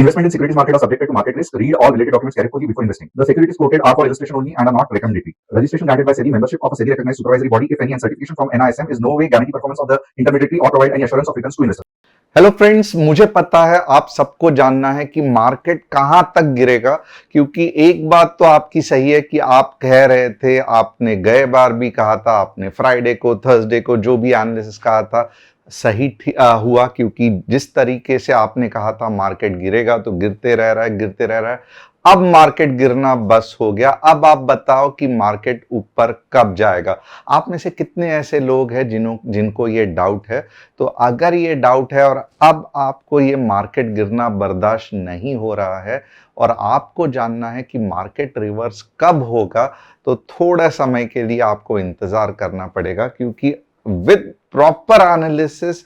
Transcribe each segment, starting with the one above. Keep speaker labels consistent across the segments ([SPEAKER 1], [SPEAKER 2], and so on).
[SPEAKER 1] Investment in securities market are subjected to market risk. Read all related documents carefully before investing. The securities quoted are for illustration only and are not recommendatory. Registration granted by SEBI. Membership of a SEBI recognized supervisory body, if any, and certification from NISM is no way guarantee performance of the intermediary or provide any assurance of returns to investors.
[SPEAKER 2] Hello friends, मुझे पता है आप सबको जानना है कि market कहां तक गिरेगा, क्योंकि एक बात तो आपकी सही है कि आप कह रहे थे, आपने गए बार भी कहा था, आपने फ्राइडे को, थर्सडे को जो भी एनालिसिस कहा था सही हुआ, क्योंकि जिस तरीके से आपने कहा था मार्केट गिरेगा तो गिरते रह रहा है, गिरते रह रहा है। अब मार्केट गिरना बस हो गया। अब आप बताओ कि मार्केट ऊपर कब जाएगा। आप में से कितने ऐसे लोग हैं जिनको ये डाउट है? तो अगर ये डाउट है और अब आपको ये मार्केट गिरना बर्दाश्त नहीं हो रहा है और आपको जानना है कि मार्केट रिवर्स कब होगा, तो थोड़ा समय के लिए आपको इंतजार करना पड़ेगा, क्योंकि with proper analysis,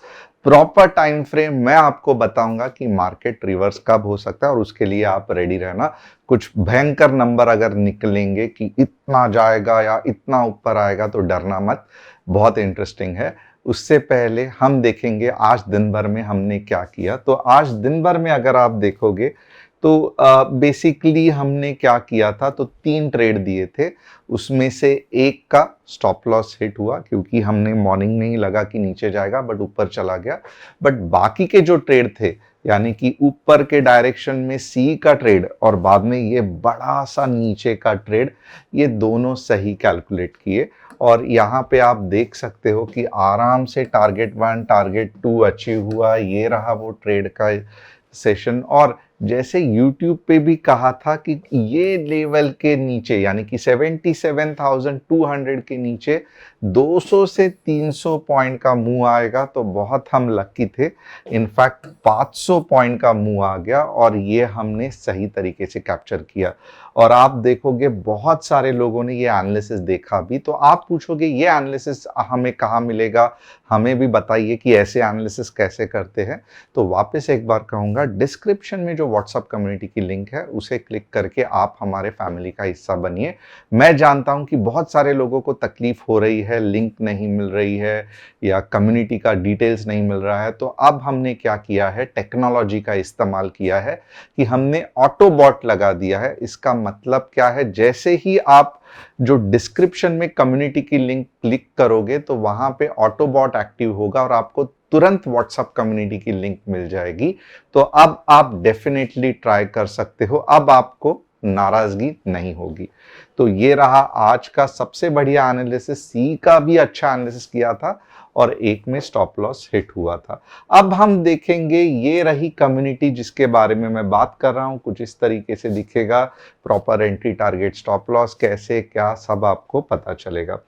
[SPEAKER 2] proper time frame मैं आपको बताऊंगा कि मार्केट रिवर्स कब हो सकता है, और उसके लिए आप रेडी रहना। कुछ भयंकर नंबर अगर निकलेंगे कि इतना जाएगा या इतना ऊपर आएगा तो डरना मत, बहुत इंटरेस्टिंग है। उससे पहले हम देखेंगे आज दिन भर में हमने क्या किया। तो आज दिन भर में अगर आप देखोगे तो बेसिकली हमने क्या किया था, तो 3 ट्रेड दिए थे। उसमें से एक का स्टॉप लॉस हिट हुआ, क्योंकि हमने मॉर्निंग में ही लगा कि नीचे जाएगा बट ऊपर चला गया। बट बाकी के जो ट्रेड थे, यानी कि ऊपर के डायरेक्शन में सी का ट्रेड और बाद में ये बड़ा सा नीचे का ट्रेड, ये दोनों सही कैलकुलेट किए। और यहाँ पे आप देख सकते हो कि आराम से टारगेट 1, टारगेट 2 अचीव हुआ। ये रहा वो ट्रेड का सेशन। और जैसे YouTube पे भी कहा था कि ये लेवल के नीचे, यानी कि 77,200 के नीचे 200 से 300 पॉइंट का मूव आएगा तो बहुत हम लकी थे। इनफैक्ट 500 पॉइंट का मूव आ गया और ये हमने सही तरीके से कैप्चर किया। और आप देखोगे बहुत सारे लोगों ने ये एनालिसिस देखा भी। तो आप पूछोगे ये एनालिसिस हमें कहाँ मिलेगा, हमें भी बताइए कि ऐसे एनालिसिस कैसे करते हैं। तो वापस एक बार कहूँगा, डिस्क्रिप्शन में जो व्हाट्सएप कम्युनिटी की लिंक है उसे क्लिक करके आप हमारे फैमिली का हिस्सा बनिए। मैं जानता हूं कि बहुत सारे लोगों को तकलीफ हो रही है, लिंक नहीं मिल रही है या कम्युनिटी का डिटेल्स नहीं मिल रहा है। तो अब हमने क्या किया है, टेक्नोलॉजी का इस्तेमाल किया है कि हमने ऑटो बॉट लगा दिया है। इसका मतलब क्या है, जैसे ही आप जो डिस्क्रिप्शन में कम्युनिटी की लिंक क्लिक करोगे तो वहां पे ऑटो बॉट एक्टिव होगा और आपको तुरंत व्हाट्सएप कम्युनिटी की लिंक मिल जाएगी। तो अब आप डेफिनेटली ट्राई कर सकते हो, अब आपको नाराजगी नहीं होगी। तो ये रहा आज का सबसे बढ़िया एनालिसिस। सी का भी अच्छा एनालिसिस किया था और एक में स्टॉप लॉस हिट हुआ था। अब हम देखेंगे, ये रही कम्युनिटी जिसके बारे में मैं बात कर रहा हूं। कुछ इस तरीके से दिखेगा, proper entry, target, stop loss कैसे क्या सब आपको पता चलेगा।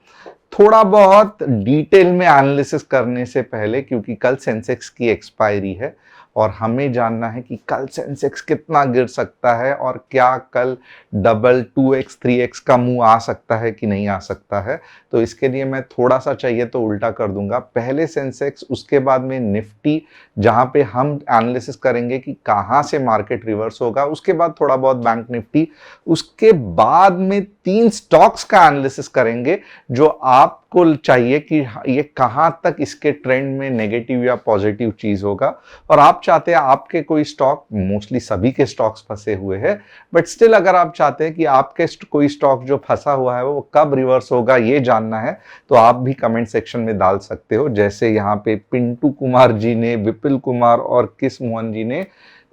[SPEAKER 2] थोड़ा बहुत डिटेल में एनालिसिस करने से पहले, क्योंकि कल सेंसेक्स की एक्सपायरी है और हमें जानना है कि कल सेंसेक्स कितना गिर सकता है और क्या कल डबल 2x 3x का मूव आ सकता है कि नहीं आ सकता है। तो इसके लिए मैं थोड़ा सा चाहिए तो उल्टा कर दूंगा, पहले सेंसेक्स उसके बाद में निफ्टी, जहां पे हम एनालिसिस करेंगे कि कहां से मार्केट रिवर्स होगा। उसके बाद थोड़ा बहुत बैंक निफ्टी, उसके बाद में 3 स्टॉक्स का एनालिसिस करेंगे जो आपको चाहिए कि ये कहां तक इसके ट्रेंड में नेगेटिव या पॉजिटिव चीज होगा। और आप चाहते हैं आपके कोई स्टॉक, मोस्टली सभी के स्टॉक्स फंसे हुए हैं, बट स्टिल अगर आप चाहते हैं कि आपके कोई स्टॉक जो फंसा हुआ है वो कब रिवर्स होगा ये जानना है, तो आप भी कमेंट सेक्शन में डाल सकते हो। जैसे यहाँ पे पिंटू कुमार जी ने, विपुल कुमार और किस मोहन जी ने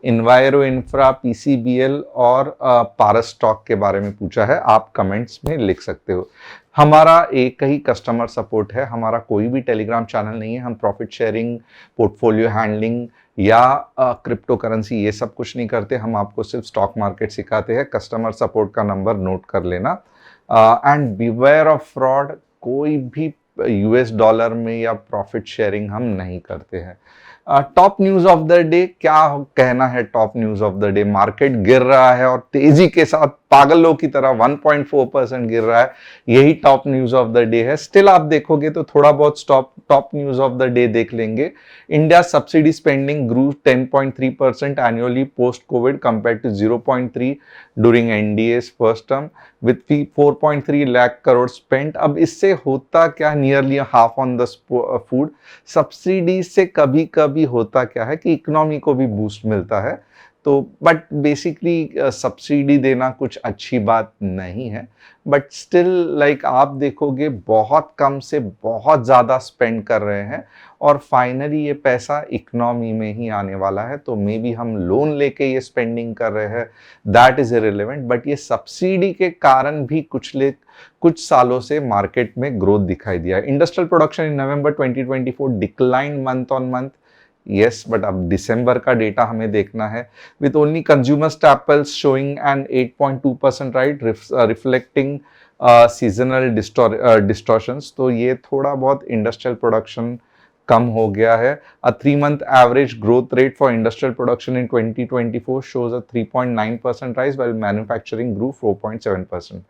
[SPEAKER 2] इन्वायरो इंफ्रा, पीसीबीएल और पारस स्टॉक के बारे में पूछा है। आप कमेंट्स में लिख सकते हो। हमारा एक ही कस्टमर सपोर्ट है, हमारा कोई भी टेलीग्राम चैनल नहीं है। हम प्रॉफिट शेयरिंग, पोर्टफोलियो हैंडलिंग या क्रिप्टो करेंसी ये सब कुछ नहीं करते। हम आपको सिर्फ स्टॉक मार्केट सिखाते हैं। कस्टमर सपोर्ट का नंबर नोट कर लेना। एंड बिवेयर ऑफ फ्रॉड, कोई भी यूएस डॉलर में या प्रॉफिट शेयरिंग हम नहीं करते हैं। Top news of the day, क्या कहना है top news of the day? Market गिर रहा है और तेजी के साथ पागलों की तरह 1.4% गिर रहा है, यही top news of the day है। स्टिल आप देखोगे तो थोड़ा बहुत top news of the day देख लेंगे। India subsidy spending grew 10.3% annually post covid compare to 0.3 during NDA's first term with 4.3 lakh crore spent. अब इससे होता क्या, nearly half on the food. Subsidy से कभी कभी होता क्या है कि इकोनॉमी को भी बूस्ट मिलता है। तो बट बेसिकली सब्सिडी देना कुछ अच्छी बात नहीं है, बट स्टिल लाइक आप देखोगे बहुत कम से बहुत ज़्यादा स्पेंड कर रहे हैं और फाइनली ये पैसा इकोनॉमी में ही आने वाला है। तो मे बी हम लोन लेके ये स्पेंडिंग कर रहे हैं, दैट इज इररिलेवेंट, बट ये सब्सिडी के कारण भी कुछ सालों से मार्केट में ग्रोथ दिखाई दिया है। Industrial production in November 2024 decline month on month, yes, but अब दिसंबर का डेटा हमें देखना है, with only consumer staples showing an 8.2% right, reflecting seasonal distortions. तो ये थोड़ा बहुत इंडस्ट्रियल प्रोडक्शन कम हो गया है। A 3-month average growth rate for industrial production in 2024 shows a 3.9% rise while manufacturing grew 4.7%।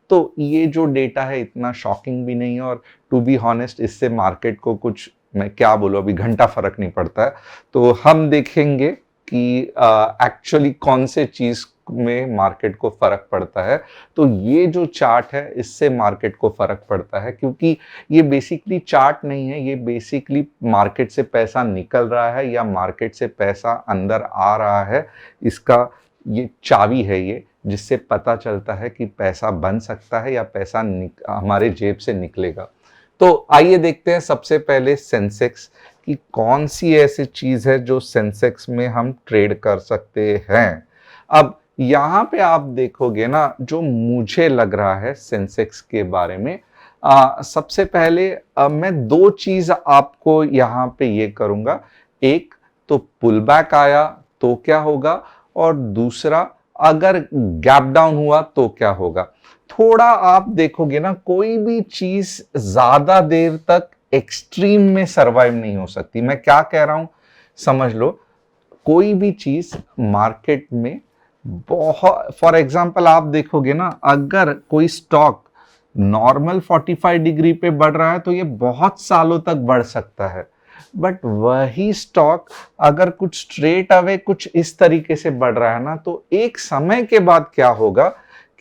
[SPEAKER 2] तो ये जो डेटा है इतना शॉकिंग भी नहीं है और टू बी हॉनेस्ट इससे मार्केट को कुछ, मैं क्या बोलूं, अभी घंटा फर्क नहीं पड़ता है। तो हम देखेंगे कि एक्चुअली कौन से चीज में मार्केट को फर्क पड़ता है। तो ये जो चार्ट है इससे मार्केट को फर्क पड़ता है, क्योंकि ये बेसिकली चार्ट नहीं है, ये बेसिकली मार्केट से पैसा निकल रहा है या मार्केट से पैसा अंदर आ रहा है, इसका ये चाबी है ये, जिससे पता चलता है कि पैसा बन सकता है या पैसा हमारे जेब से निकलेगा। तो आइए देखते हैं सबसे पहले सेंसेक्स कि कौन सी ऐसी चीज है जो सेंसेक्स में हम ट्रेड कर सकते हैं। अब यहाँ पे आप देखोगे ना, जो मुझे लग रहा है सेंसेक्स के बारे में, सबसे पहले मैं दो चीज आपको यहाँ पे ये करूंगा। एक तो पुल बैक आया तो क्या होगा, और दूसरा अगर गैप डाउन हुआ तो क्या होगा। थोड़ा आप देखोगे ना, कोई भी चीज ज्यादा देर तक एक्सट्रीम में सरवाइव नहीं हो सकती। मैं क्या कह रहा हूं समझ लो, कोई भी चीज मार्केट में बहुत, फॉर एग्जांपल आप देखोगे ना, अगर कोई स्टॉक नॉर्मल 45 डिग्री पे बढ़ रहा है तो ये बहुत सालों तक बढ़ सकता है, बट वही स्टॉक अगर कुछ स्ट्रेट अवे कुछ इस तरीके से बढ़ रहा है ना, तो एक समय के बाद क्या होगा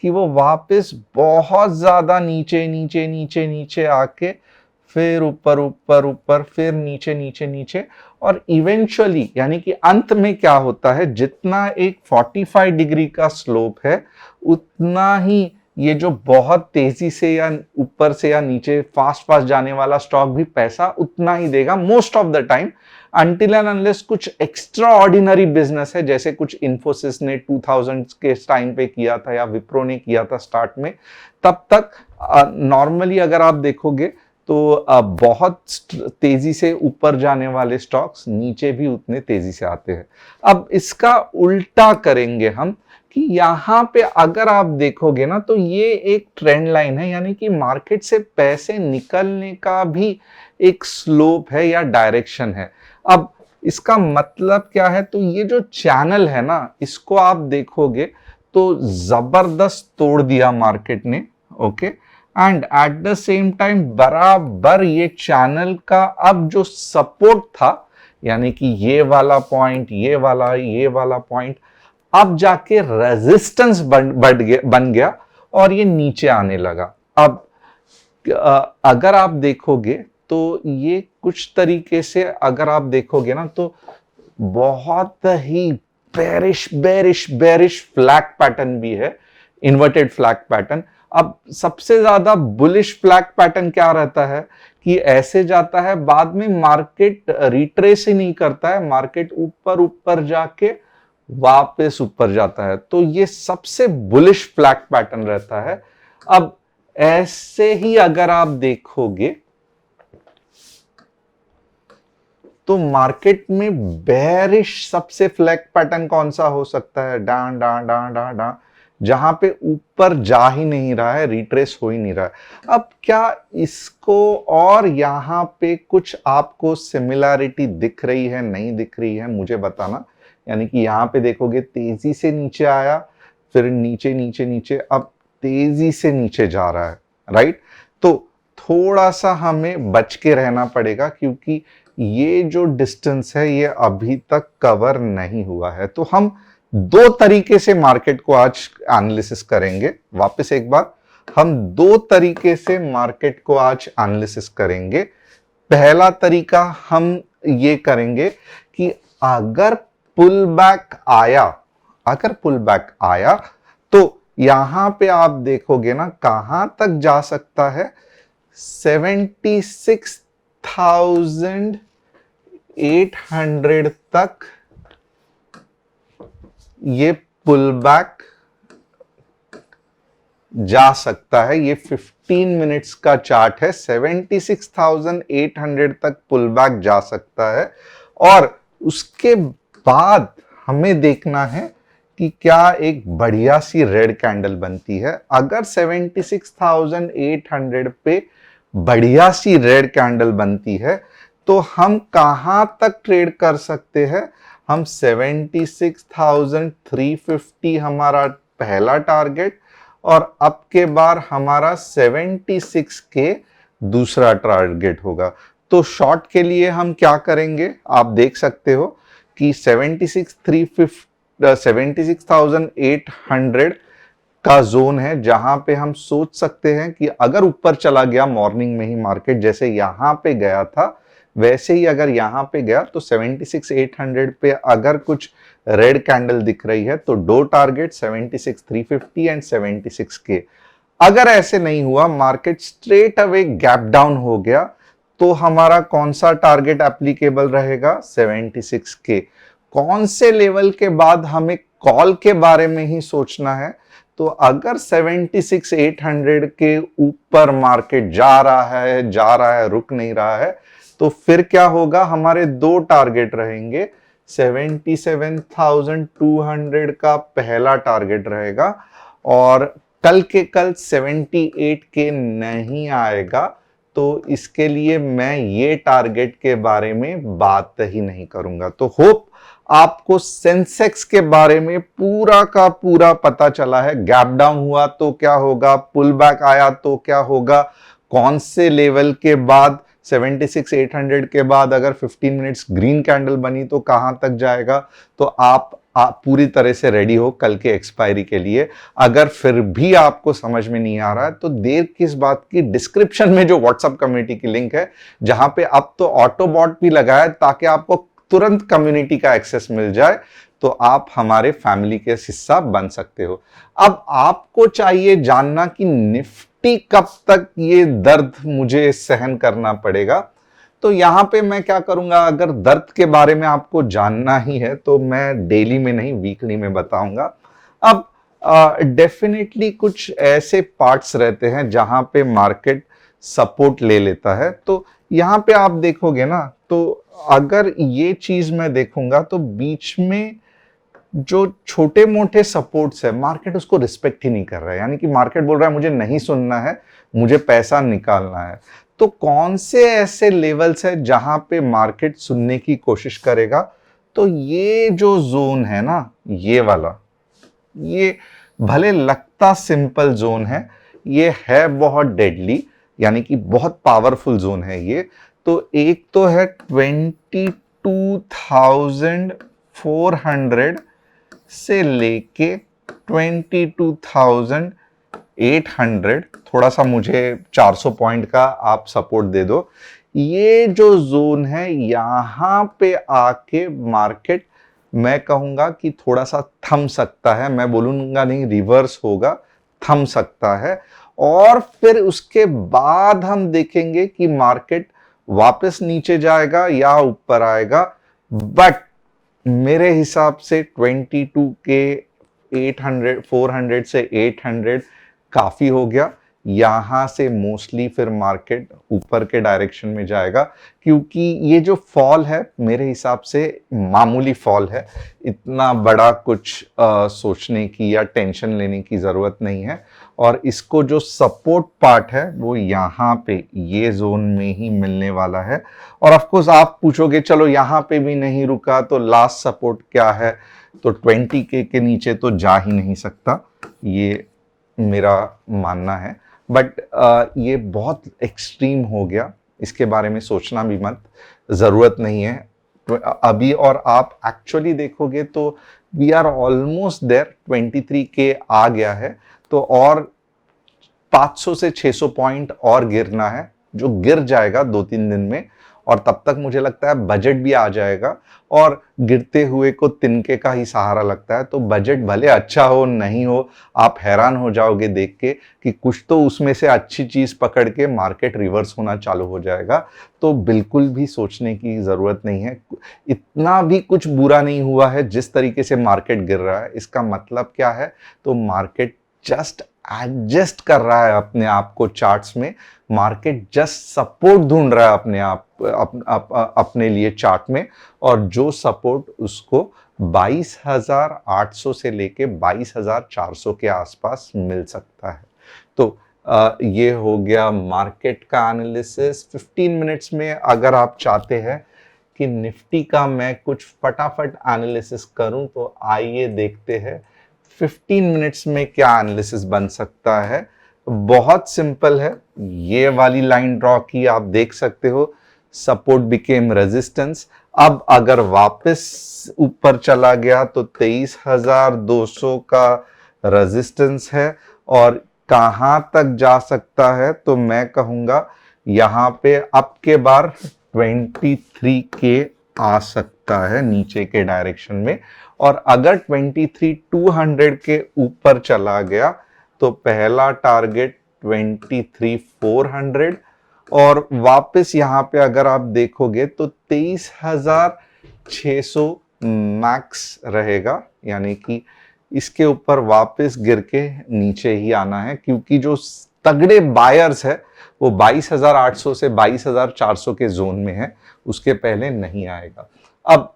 [SPEAKER 2] कि वो वापस बहुत ज्यादा नीचे नीचे नीचे नीचे आके फिर ऊपर ऊपर ऊपर फिर नीचे नीचे नीचे, और इवेंचुअली यानी कि अंत में क्या होता है, जितना एक 45 डिग्री का स्लोप है उतना ही ये जो बहुत तेजी से या ऊपर से या नीचे फास्ट फास्ट जाने वाला स्टॉक भी पैसा उतना ही देगा most of the time, until and unless कुछ एक्स्ट्रा ऑर्डिनरी बिजनेस है, जैसे कुछ इन्फोसिस ने 2000 के टाइम पे किया था या विप्रो ने किया था स्टार्ट में। तब तक नॉर्मली अगर आप देखोगे तो बहुत तेजी से ऊपर जाने वाले स्टॉक्स नीचे भी उतने तेजी से आते हैं। अब इसका उल्टा करेंगे हम कि यहाँ पे अगर आप देखोगे ना, तो ये एक ट्रेंड लाइन है, यानी कि मार्केट से पैसे निकलने का भी एक स्लोप है या डायरेक्शन है। अब इसका मतलब क्या है, तो ये जो चैनल है ना, इसको आप देखोगे तो जबरदस्त तोड़ दिया मार्केट ने, okay, and at the same time बराबर ये चैनल का अब जो सपोर्ट था, यानी कि ये वाला पॉइंट, ये वाला पॉइंट, अब जाके रेजिस्टेंस बन गया और ये नीचे आने लगा। अब अगर आप देखोगे तो ये कुछ तरीके से अगर आप देखोगे ना, तो बहुत ही बेरिश फ्लैग पैटर्न भी है, इन्वर्टेड फ्लैग पैटर्न। अब सबसे ज्यादा बुलिश फ्लैग पैटर्न क्या रहता है कि ऐसे जाता है, बाद में मार्केट रिट्रेस ही नहीं करता है, मार्केट ऊपर ऊपर जाके वापस ऊपर जाता है, तो ये सबसे बुलिश फ्लैग पैटर्न रहता है। अब ऐसे ही अगर आप देखोगे तो मार्केट में बेरिश सबसे फ्लैग पैटर्न कौन सा हो सकता है, डां डां डां डां डां, जहां पे ऊपर जा ही नहीं रहा है, रिट्रेस हो ही नहीं रहा है। अब क्या इसको और यहां पे कुछ आपको सिमिलैरिटी दिख रही है, नहीं दिख रही है, मुझे बताना। यानी कि यहां पे देखोगे तेजी से नीचे आया, फिर नीचे नीचे नीचे, अब तेजी से नीचे जा रहा है, राइट। तो थोड़ा सा हमें बच के रहना पड़ेगा, क्योंकि ये जो डिस्टेंस है ये अभी तक कवर नहीं हुआ है। तो हम दो तरीके से मार्केट को आज एनालिसिस करेंगे। वापस एक बार, हम दो तरीके से मार्केट को आज एनालिसिस करेंगे। पहला तरीका हम ये करेंगे कि अगर पुल बैक आया अगर पुल बैक आया तो यहां पे आप देखोगे ना कहां तक जा सकता है, 76,800 तक ये पुल बैक जा सकता है। ये 15 मिनट्स का चार्ट है, 76,800 तक पुल बैक जा सकता है। और उसके बाद हमें देखना है कि क्या एक बढ़िया सी रेड कैंडल बनती है। अगर 76,800 पे बढ़िया सी रेड कैंडल बनती है तो हम कहां तक ट्रेड कर सकते हैं, हम 76,350 हमारा पहला टारगेट और अब के बार हमारा 76 के दूसरा टारगेट होगा। तो शॉर्ट के लिए हम क्या करेंगे, आप देख सकते हो कि 76,800 का जोन है जहां पे हम सोच सकते हैं कि अगर ऊपर चला गया मॉर्निंग में ही मार्केट, जैसे यहां पे गया था वैसे ही अगर यहां पे गया तो 76,800 पे अगर कुछ रेड कैंडल दिख रही है तो दो टारगेट 76,350 एंड 76 के। अगर ऐसे नहीं हुआ, market straight away gap down हो गया, तो हमारा कौन सा टारगेट एप्लीकेबल रहेगा, 76 के। कौन से लेवल के बाद हमें कॉल के बारे में ही सोचना है, तो अगर 76,800 के ऊपर मार्केट जा रहा है, रुक नहीं रहा है, तो फिर क्या होगा, हमारे दो टारगेट रहेंगे। 77,200 का पहला टारगेट रहेगा और कल के कल 78 के नहीं आएगा, तो इसके लिए मैं ये टारगेट के बारे में बात ही नहीं करूंगा। तो होप आपको सेंसेक्स के बारे में पूरा का पूरा पता चला है। गैप डाउन हुआ तो क्या होगा, पुल बैक आया तो क्या होगा, कौन से लेवल के बाद 76,800 के बाद अगर 15 मिनट्स ग्रीन कैंडल बनी तो कहां तक जाएगा। तो आप पूरी तरह से रेडी हो कल के एक्सपायरी के लिए। अगर फिर भी आपको समझ में नहीं आ रहा है तो देर किस बात की, डिस्क्रिप्शन में जो व्हाट्सएप कम्युनिटी की लिंक है, जहां पे अब तो ऑटो बॉट भी लगा है ताकि आपको तुरंत कम्युनिटी का एक्सेस मिल जाए, तो आप हमारे फैमिली के हिस्सा बन सकते हो। अब आपको चाहिए जानना कि निफ्टी कब तक ये दर्द मुझे सहन करना पड़ेगा। तो यहां पे मैं क्या करूंगा, अगर दर्द के बारे में आपको जानना ही है तो मैं डेली में नहीं वीकली में बताऊंगा। अब डेफिनेटली कुछ ऐसे पार्ट्स रहते हैं जहां पे मार्केट सपोर्ट ले लेता है। तो यहां पे आप देखोगे ना, तो अगर ये चीज मैं देखूंगा तो बीच में जो छोटे मोटे सपोर्ट्स है मार्केट उसको रिस्पेक्ट ही नहीं कर रहा है। यानी कि मार्केट बोल रहा है मुझे नहीं सुनना है, मुझे पैसा निकालना है। तो कौन से ऐसे लेवल्स है जहां पे मार्केट सुनने की कोशिश करेगा, तो ये जो जोन है ना, ये वाला, ये भले लगता सिंपल जोन है, ये है बहुत डेडली, यानी कि बहुत पावरफुल जोन है ये। तो एक तो है 22,400 से लेके 22,800, थोड़ा सा मुझे 400 पॉइंट का आप सपोर्ट दे दो। ये जो जोन है यहां पे आके मार्केट, मैं कहूंगा कि थोड़ा सा थम सकता है, मैं बोलूंगा नहीं रिवर्स होगा, थम सकता है। और फिर उसके बाद हम देखेंगे कि मार्केट वापस नीचे जाएगा या ऊपर आएगा। बट मेरे हिसाब से 22 के 400 से 800 काफी हो गया। यहां से मोस्टली फिर मार्केट ऊपर के डायरेक्शन में जाएगा, क्योंकि ये जो फॉल है मेरे हिसाब से मामूली फॉल है, इतना बड़ा कुछ सोचने की या टेंशन लेने की जरूरत नहीं है। और इसको जो सपोर्ट पार्ट है वो यहाँ पे ये जोन में ही मिलने वाला है। और ऑफ कोर्स आप पूछोगे चलो यहाँ पे भी नहीं रुका तो लास्ट सपोर्ट क्या है, तो 20 के नीचे तो जा ही नहीं सकता, ये मेरा मानना है। बट ये बहुत एक्सट्रीम हो गया, इसके बारे में सोचना भी मत, जरूरत नहीं है अभी। और आप एक्चुअली देखोगे तो वी आर ऑलमोस्ट देयर, 23 के आ गया है, तो और 500 से 600 पॉइंट और गिरना है, जो गिर जाएगा 2-3 दिन में। और तब तक मुझे लगता है बजट भी आ जाएगा और गिरते हुए को तिनके का ही सहारा लगता है। तो बजट भले अच्छा हो नहीं हो, आप हैरान हो जाओगे देख के कि कुछ तो उसमें से अच्छी चीज पकड़ के मार्केट रिवर्स होना चालू हो जाएगा। तो बिल्कुल भी सोचने की जरूरत नहीं है, इतना भी कुछ बुरा नहीं हुआ है जिस तरीके से मार्केट गिर रहा है। इसका मतलब क्या है, तो मार्केट जस्ट एडजस्ट कर रहा है अपने आप को चार्ट्स में, मार्केट जस्ट सपोर्ट ढूंढ रहा है अपने आप अपने लिए चार्ट में, और जो सपोर्ट उसको 22,800 से लेके 22,400 के आसपास मिल सकता है। तो ये हो गया मार्केट का एनालिसिस। 15 मिनट्स में अगर आप चाहते हैं कि निफ्टी का मैं कुछ फटाफट एनालिसिस करूं तो आइए देखते हैं 15 मिनट्स में क्या एनालिसिस बन सकता है। बहुत सिंपल है, ये वाली लाइन ड्रॉ की आप देख सकते हो, सपोर्ट बिकेम रेजिस्टेंस। अब अगर वापस ऊपर चला गया तो 23,200 का रेजिस्टेंस है, और कहां तक जा सकता है तो मैं कहूंगा यहां पे अब के बार 23 के आ सकता है नीचे के डायरेक्शन में। और अगर 23,200 के ऊपर चला गया तो पहला टारगेट 23,400, और वापस यहां पे अगर आप देखोगे तो 23,600 मैक्स रहेगा, यानी कि इसके ऊपर वापस गिर के नीचे ही आना है, क्योंकि जो तगड़े बायर्स है वो 22,800 से 22,400 के जोन में है, उसके पहले नहीं आएगा। अब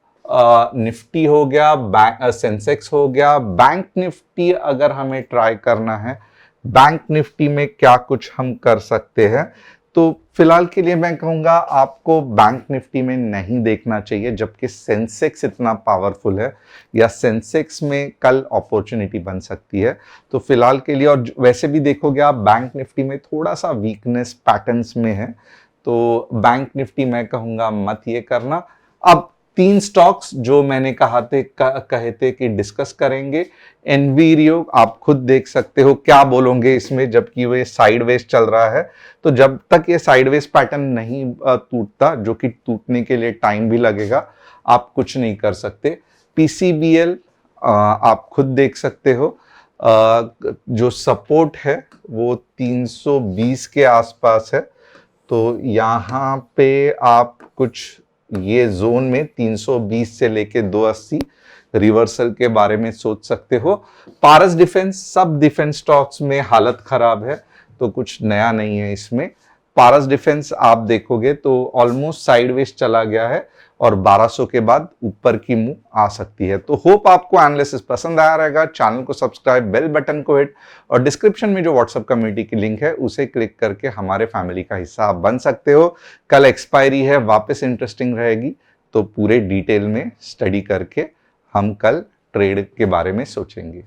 [SPEAKER 2] निफ्टी हो गया, सेंसेक्स हो गया, बैंक निफ्टी अगर हमें ट्राई करना है, बैंक निफ्टी में क्या कुछ हम कर सकते हैं, तो फिलहाल के लिए मैं कहूंगा आपको बैंक निफ्टी में नहीं देखना चाहिए, जबकि सेंसेक्स इतना पावरफुल है, या सेंसेक्स में कल अपॉर्चुनिटी बन सकती है। तो फिलहाल के लिए, और वैसे भी देखोगे आप बैंक निफ्टी में थोड़ा सा वीकनेस पैटर्न्स में है, तो बैंक निफ्टी मैं कहूंगा मत ये करना। अब 3 स्टॉक्स जो मैंने कहे थे कि डिस्कस करेंगे। एनवीरियो आप खुद देख सकते हो क्या बोलोगे इसमें, जबकि वो साइडवेज चल रहा है। तो जब तक ये साइडवेज पैटर्न नहीं टूटता, जो कि टूटने के लिए टाइम भी लगेगा, आप कुछ नहीं कर सकते। पीसीबीएल आप खुद देख सकते हो, जो सपोर्ट है वो 320 के आसपास है। तो यहाँ पे आप कुछ ये जोन में 320 से लेके 280 रिवर्सल के बारे में सोच सकते हो। पारस डिफेंस, सब डिफेंस स्टॉक्स में हालत खराब है, तो कुछ नया नहीं है इसमें। पारस डिफेंस आप देखोगे तो ऑलमोस्ट साइडवेज चला गया है, और 1200 के बाद ऊपर की मुंह आ सकती है। तो होप आपको एनालिसिस पसंद आया रहेगा। चैनल को सब्सक्राइब, बेल बटन को हिट, और डिस्क्रिप्शन में जो व्हाट्सएप कम्युनिटी की लिंक है उसे क्लिक करके हमारे फैमिली का हिस्सा आप बन सकते हो। कल एक्सपायरी है, वापस इंटरेस्टिंग रहेगी, तो पूरे डिटेल में स्टडी करके हम कल ट्रेड के बारे में सोचेंगे।